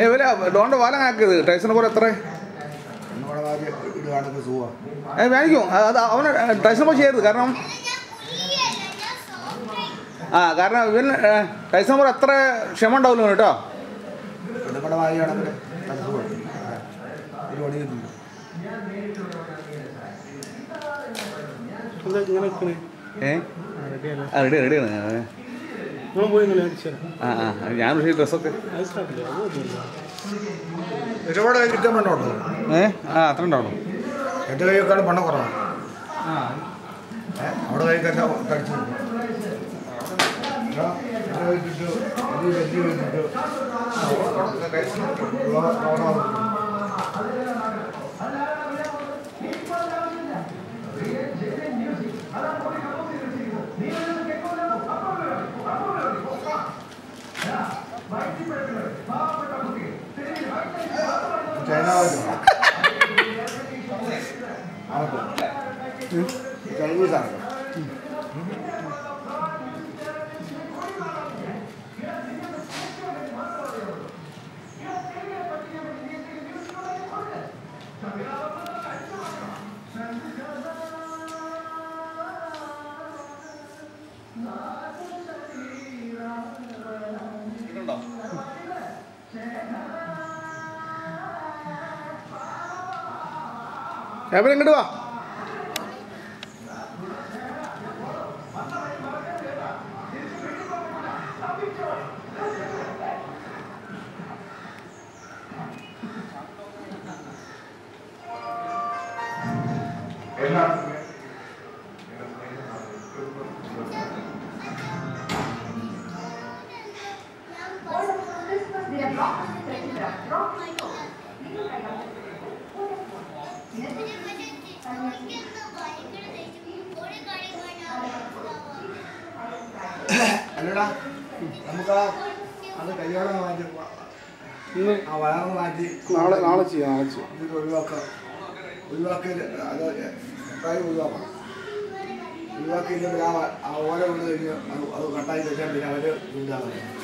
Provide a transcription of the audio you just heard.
ഇവര് ഡോണ്ട് വാലം ആക്കിയത് ടൈസനെ പോലെ എത്ര വേണിക്കും അത് അവന് ടൈസനെ പോലെ ചെയ്യരുത് കാരണം കാരണം ഇവൻ ടൈസനെ പോലെ എത്ര ക്ഷമ ഉണ്ടാവില്ല കേട്ടോ റെഡി റെഡിയാണ് ഞാൻ പക്ഷേ ഡ്രസ്സൊക്കെ ഒരുപാട് കിട്ടാൻ വേണ്ടോ അത്ര ഉണ്ടാവണം എൻ്റെ കൈയൊക്കെ പണം കുറവാണ് അവിടെ കൈക്കൊക്കെ കഴിച്ചു ചൈനീസാണ് ഇങ്ങോട്ട് വാ അല്ലടാ നമുക്ക് അത് കയ്യോടെ മാറ്റി ആ വയറ് മാറ്റി നാളെ ചെയ്യാം ഇത് ഒഴിവാക്കി അത് പ്രായം ഒഴിവാക്കണം ഒഴിവാക്കിയില്ലെങ്കിൽ ആ ഓല കൊണ്ട് കഴിഞ്ഞ് അത് കട്ടായി കഴിഞ്ഞാൽ പിന്നെ അവർ ഉണ്ടാകുന്നത്